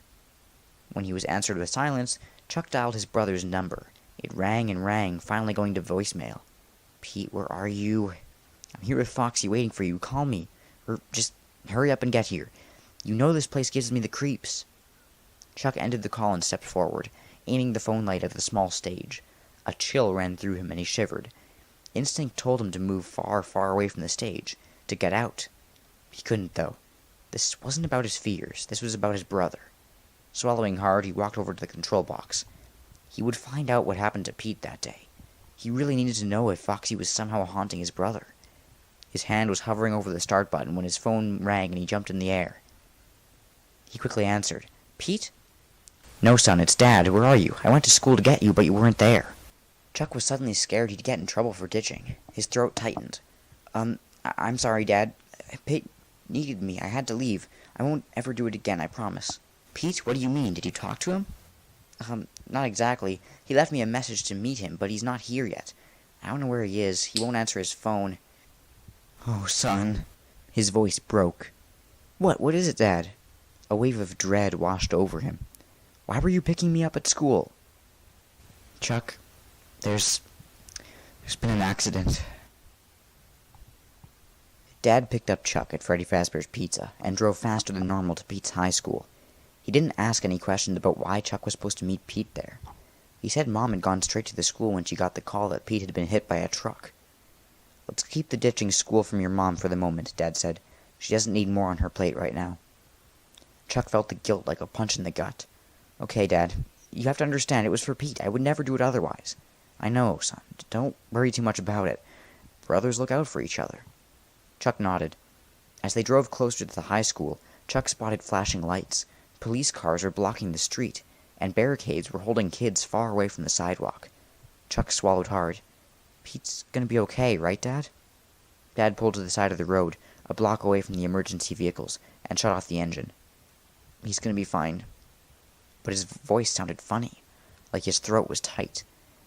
When he was answered with silence, Chuck dialed his brother's number. It rang and rang, finally going to voicemail. Pete, where are you? I'm here with Foxy waiting for you. Call me. Or just hurry up and get here. You know this place gives me the creeps." Chuck ended the call and stepped forward, aiming the phone light at the small stage. A chill ran through him and he shivered. Instinct told him to move far, far away from the stage, to get out. He couldn't, though. This wasn't about his fears. This was about his brother. Swallowing hard, he walked over to the control box. He would find out what happened to Pete that day. He really needed to know if Foxy was somehow haunting his brother. His hand was hovering over the start button when his phone rang and he jumped in the air. He quickly answered. "Pete?" "No, son, it's Dad. Where are you? I went to school to get you, but you weren't there." Chuck was suddenly scared he'd get in trouble for ditching. His throat tightened. I'm sorry, Dad. Pete needed me. I had to leave. I won't ever do it again, I promise." "Pete? What do you mean? Did you talk to him?" Not exactly. He left me a message to meet him, but he's not here yet. I don't know where he is. He won't answer his phone." "Oh, son." His voice broke. What is it, Dad?" A wave of dread washed over him. "Why were you picking me up at school?" "Chuck, there's been an accident." Dad picked up Chuck at Freddy Fazbear's Pizza and drove faster than normal to Pete's high school. He didn't ask any questions about why Chuck was supposed to meet Pete there. He said Mom had gone straight to the school when she got the call that Pete had been hit by a truck. "Let's keep the ditching school from your mom for the moment," Dad said. "She doesn't need more on her plate right now." Chuck felt the guilt like a punch in the gut. "Okay, Dad. You have to understand, it was for Pete. I would never do it otherwise." "I know, son. Don't worry too much about it. Brothers look out for each other." Chuck nodded. As they drove closer to the high school, Chuck spotted flashing lights. Police cars were blocking the street, and barricades were holding kids far away from the sidewalk. Chuck swallowed hard. "Pete's gonna be okay, right, Dad?" Dad pulled to the side of the road, a block away from the emergency vehicles, and shut off the engine. "He's gonna be fine." But his voice sounded funny, like his throat was tight.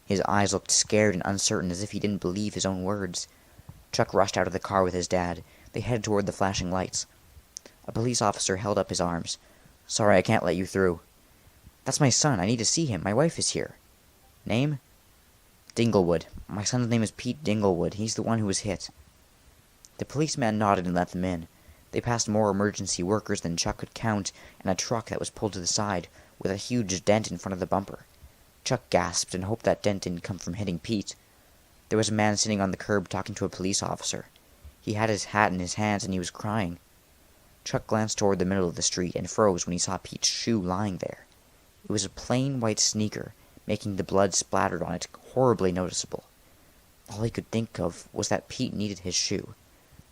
His eyes looked scared and uncertain, as if he didn't believe his own words. Chuck rushed out of the car with his dad. They headed toward the flashing lights. A police officer held up his arms. "Sorry, I can't let you through." "That's my son. I need to see him. My wife is here." "Name?" "Dinglewood. My son's name is Pete Dinglewood. He's the one who was hit." The policeman nodded and let them in. They passed more emergency workers than Chuck could count, and a truck that was pulled to the side, with a huge dent in front of the bumper. Chuck gasped and hoped that dent didn't come from hitting Pete. There was a man sitting on the curb talking to a police officer. He had his hat in his hands and he was crying. Chuck glanced toward the middle of the street and froze when he saw Pete's shoe lying there. It was a plain white sneaker, making the blood splattered on it horribly noticeable. All he could think of was that Pete needed his shoe.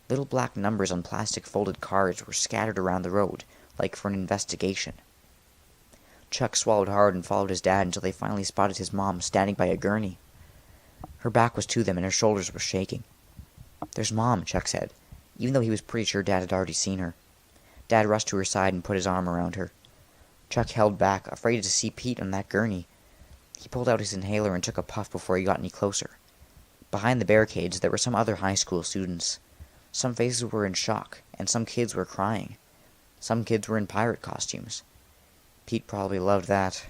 Little black numbers on plastic folded cards were scattered around the road, like for an investigation. Chuck swallowed hard and followed his dad until they finally spotted his mom standing by a gurney. Her back was to them and her shoulders were shaking. "There's Mom," Chuck said, even though he was pretty sure Dad had already seen her. Dad rushed to her side and put his arm around her. Chuck held back, afraid to see Pete on that gurney. He pulled out his inhaler and took a puff before he got any closer. Behind the barricades, there were some other high school students. Some faces were in shock, and some kids were crying. Some kids were in pirate costumes. Pete probably loved that.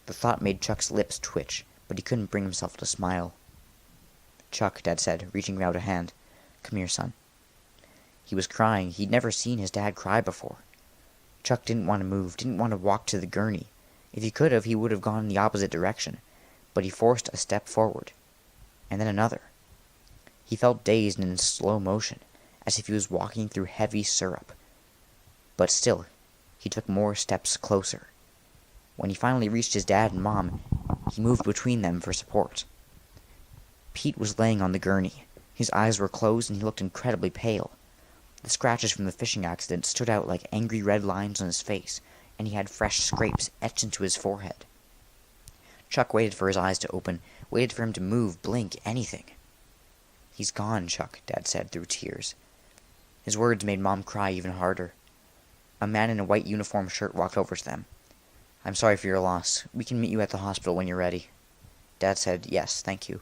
The thought made Chuck's lips twitch, but he couldn't bring himself to smile. "Chuck," Dad said, reaching out a hand. "Come here, son." He was crying. He'd never seen his dad cry before. Chuck didn't want to move, didn't want to walk to the gurney. If he could have, he would have gone in the opposite direction. But he forced a step forward. And then another. He felt dazed and in slow motion, as if he was walking through heavy syrup. But still, he took more steps closer. When he finally reached his dad and Mom, he moved between them for support. Pete was laying on the gurney. His eyes were closed and he looked incredibly pale. The scratches from the fishing accident stood out like angry red lines on his face, and he had fresh scrapes etched into his forehead. Chuck waited for his eyes to open, waited for him to move, blink, anything. "He's gone, Chuck," Dad said through tears. His words made Mom cry even harder. A man in a white uniform shirt walked over to them. "I'm sorry for your loss. We can meet you at the hospital when you're ready." Dad said, "Yes, thank you."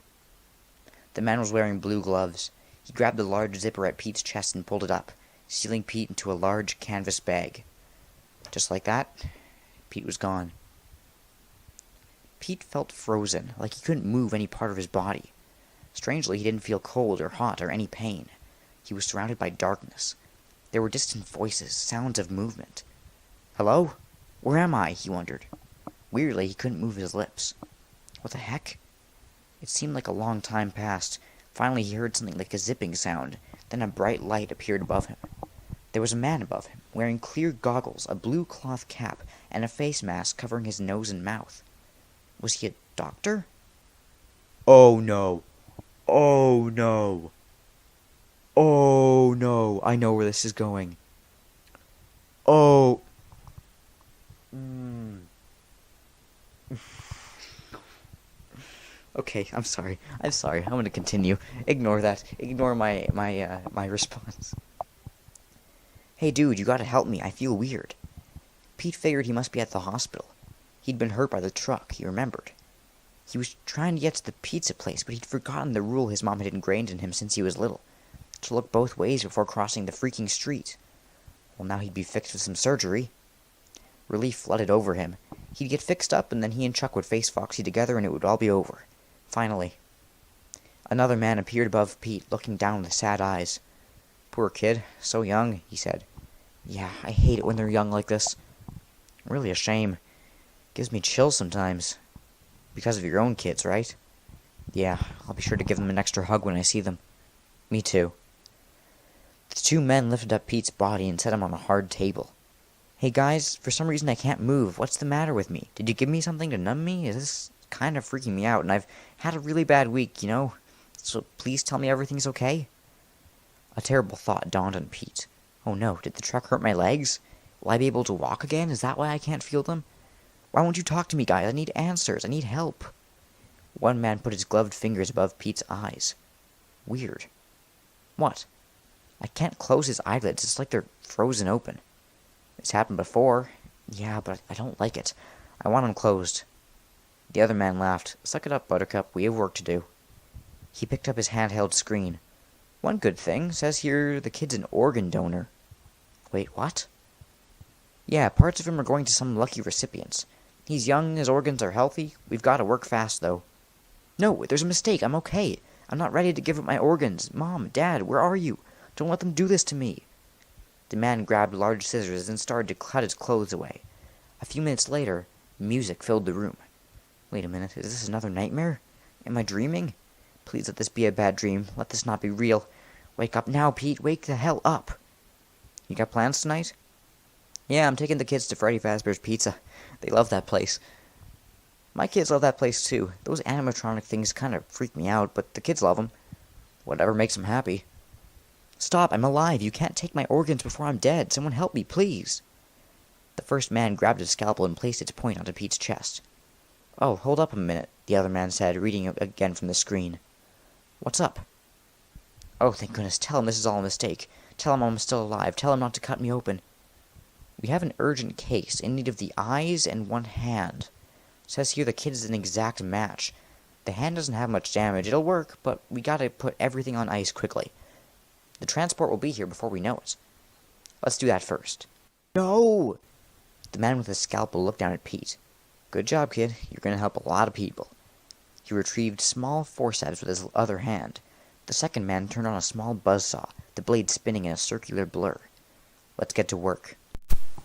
The man was wearing blue gloves. He grabbed a large zipper at Pete's chest and pulled it up, sealing Pete into a large canvas bag. Just like that, Pete was gone. Pete felt frozen, like he couldn't move any part of his body. Strangely, he didn't feel cold or hot or any pain. He was surrounded by darkness. There were distant voices, sounds of movement. Hello? Where am I? He wondered. Weirdly, he couldn't move his lips. What the heck? It seemed like a long time passed. Finally, he heard something like a zipping sound. Then a bright light appeared above him. There was a man above him, wearing clear goggles, a blue cloth cap, and a face mask covering his nose and mouth. Was he a doctor? Oh no. Oh no. Oh no. I know where this is going. Oh. Okay, I'm sorry. I'm going to continue. Ignore that. Ignore my response. Hey dude, you gotta help me. I feel weird. Pete figured he must be at the hospital. He'd been hurt by the truck, he remembered. He was trying to get to the pizza place, but he'd forgotten the rule his mom had ingrained in him since he was little. To look both ways before crossing the freaking street. Well, now he'd be fixed with some surgery. Relief flooded over him. He'd get fixed up, and then he and Chuck would face Foxy together, and it would all be over. Finally. Another man appeared above Pete, looking down with sad eyes. Poor kid. So young, he said. Yeah, I hate it when they're young like this. Really a shame. Gives me chills sometimes. Because of your own kids, right? Yeah, I'll be sure to give them an extra hug when I see them. Me too. The two men lifted up Pete's body and set him on a hard table. Hey guys, for some reason I can't move. What's the matter with me? Did you give me something to numb me? Is this kind of freaking me out? And I've had a really bad week, you know? So please tell me everything's okay? A terrible thought dawned on Pete. Oh no, did the truck hurt my legs? Will I be able to walk again? Is that why I can't feel them? Why won't you talk to me, guys? I need answers. I need help. One man put his gloved fingers above Pete's eyes. Weird. What? I can't close his eyelids. It's like they're frozen open. It's happened before. Yeah, but I don't like it. I want them closed. The other man laughed. Suck it up, Buttercup. We have work to do. He picked up his handheld screen. One good thing. Says here the kid's an organ donor. Wait, what? Yeah, parts of him are going to some lucky recipients. He's young, his organs are healthy. We've got to work fast, though. No, there's a mistake. I'm okay. I'm not ready to give up my organs. Mom, Dad, where are you? Don't let them do this to me. The man grabbed large scissors and started to cut his clothes away. A few minutes later, music filled the room. Wait a minute, is this another nightmare? Am I dreaming? Please let this be a bad dream. Let this not be real. Wake up now, Pete. Wake the hell up. You got plans tonight? Yeah, I'm taking the kids to Freddy Fazbear's Pizza. They love that place. My kids love that place too. Those animatronic things kind of freak me out, but the kids love them. Whatever makes them happy. Stop, I'm alive. You can't take my organs before I'm dead. Someone help me, please. The first man grabbed his scalpel and placed its point onto Pete's chest. Oh, hold up a minute, the other man said, reading again from the screen. What's up? Oh, thank goodness. Tell him this is all a mistake. Tell him I'm still alive. Tell him not to cut me open. We have an urgent case in need of the eyes and one hand. Says here the kid is an exact match. The hand doesn't have much damage. It'll work, but we gotta put everything on ice quickly. The transport will be here before we know it. Let's do that first. No! The man with the scalpel looked down at Pete. Good job, kid. You're gonna help a lot of people. He retrieved small forceps with his other hand. The second man turned on a small buzzsaw, the blade spinning in a circular blur. Let's get to work.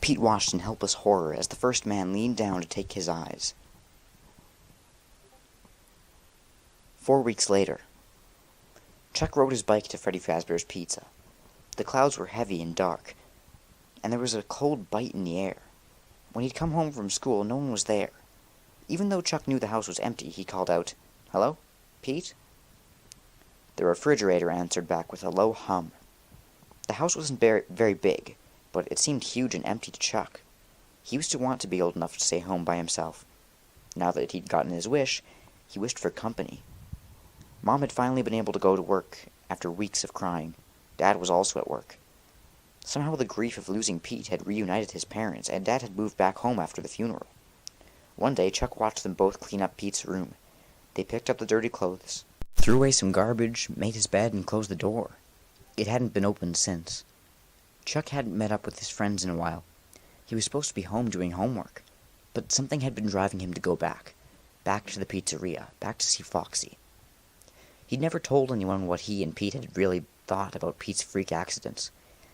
Pete watched in helpless horror as the first man leaned down to take his eyes. 4 weeks later. Chuck rode his bike to Freddy Fazbear's Pizza. The clouds were heavy and dark, and there was a cold bite in the air. When he'd come home from school, no one was there. Even though Chuck knew the house was empty, he called out, "Hello? Pete?" The refrigerator answered back with a low hum. The house wasn't very big, but it seemed huge and empty to Chuck. He used to want to be old enough to stay home by himself. Now that he'd gotten his wish, he wished for company. Mom had finally been able to go to work after weeks of crying. Dad was also at work. Somehow the grief of losing Pete had reunited his parents, and Dad had moved back home after the funeral. One day, Chuck watched them both clean up Pete's room. They picked up the dirty clothes, threw away some garbage, made his bed, and closed the door. It hadn't been opened since. Chuck hadn't met up with his friends in a while. He was supposed to be home doing homework, but something had been driving him to go back to the pizzeria, back to see Foxy. He'd never told anyone what he and Pete had really thought about Pete's freak accidents,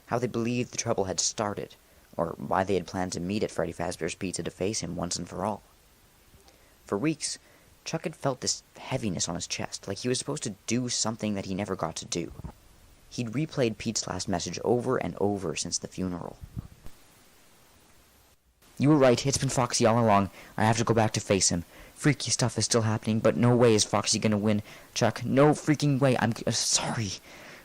how they believed the trouble had started, or why they had planned to meet at Freddy Fazbear's Pizza to face him once and for all. For weeks, Chuck had felt this heaviness on his chest, like he was supposed to do something that he never got to do. He'd replayed Pete's last message over and over since the funeral. "You were right, it's been Foxy all along. I have to go back to face him. Freaky stuff is still happening, but no way is Foxy gonna win. Chuck, no freaking way. I'm sorry.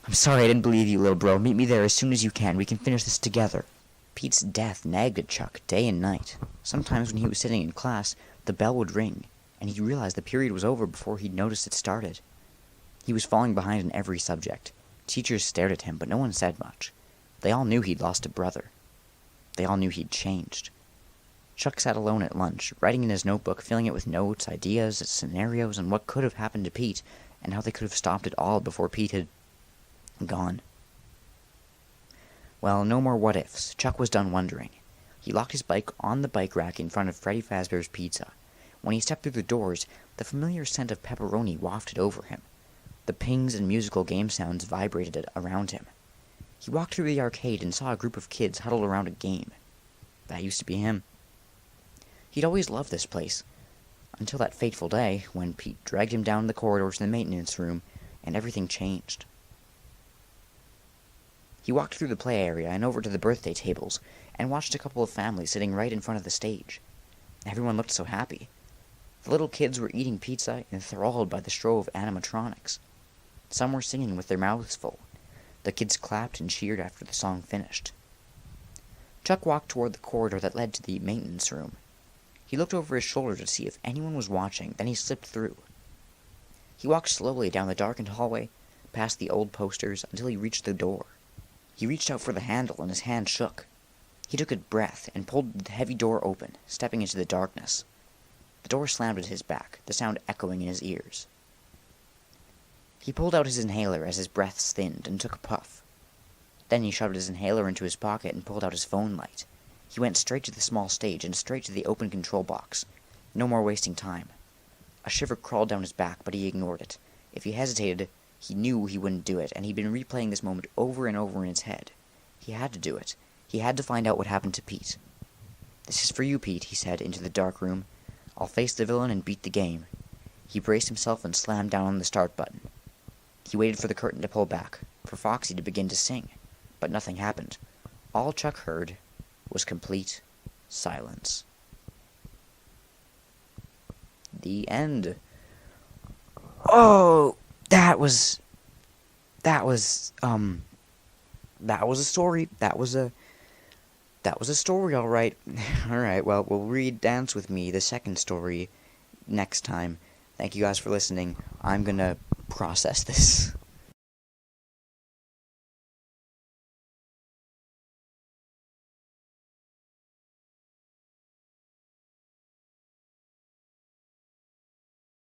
I'm sorry I didn't believe you, little bro. Meet me there as soon as you can. We can finish this together." Pete's death nagged at Chuck day and night. Sometimes when he was sitting in class, the bell would ring, and he'd realize the period was over before he'd noticed it started. He was falling behind in every subject. Teachers stared at him, but no one said much. They all knew he'd lost a brother. They all knew he'd changed. Chuck sat alone at lunch, writing in his notebook, filling it with notes, ideas, scenarios, and what could have happened to Pete, and how they could have stopped it all before Pete had gone. Well, no more what-ifs. Chuck was done wondering. He locked his bike on the bike rack in front of Freddy Fazbear's Pizza. When he stepped through the doors, the familiar scent of pepperoni wafted over him. The pings and musical game sounds vibrated around him. He walked through the arcade and saw a group of kids huddled around a game. That used to be him. He'd always loved this place, until that fateful day when Pete dragged him down the corridor to the maintenance room, and everything changed. He walked through the play area and over to the birthday tables, and watched a couple of families sitting right in front of the stage. Everyone looked so happy. The little kids were eating pizza, enthralled by the show of animatronics. Some were singing with their mouths full. The kids clapped and cheered after the song finished. Chuck walked toward the corridor that led to the maintenance room. He looked over his shoulder to see if anyone was watching, then he slipped through. He walked slowly down the darkened hallway, past the old posters, until he reached the door. He reached out for the handle, and his hand shook. He took a breath and pulled the heavy door open, stepping into the darkness. The door slammed at his back, the sound echoing in his ears. He pulled out his inhaler as his breath thinned and took a puff. Then he shoved his inhaler into his pocket and pulled out his phone light. He went straight to the small stage and straight to the open control box. No more wasting time. A shiver crawled down his back, but he ignored it. If he hesitated, he knew he wouldn't do it, and he'd been replaying this moment over and over in his head. He had to do it. He had to find out what happened to Pete. "This is for you, Pete," he said into the dark room. "I'll face the villain and beat the game." He braced himself and slammed down on the start button. He waited for the curtain to pull back, for Foxy to begin to sing, but nothing happened. All Chuck heard was complete silence. The end. Oh, that was a story. That was a story, all right. All right, well, we'll read Dance With Me, the second story, next time. Thank you guys for listening. I'm gonna process this.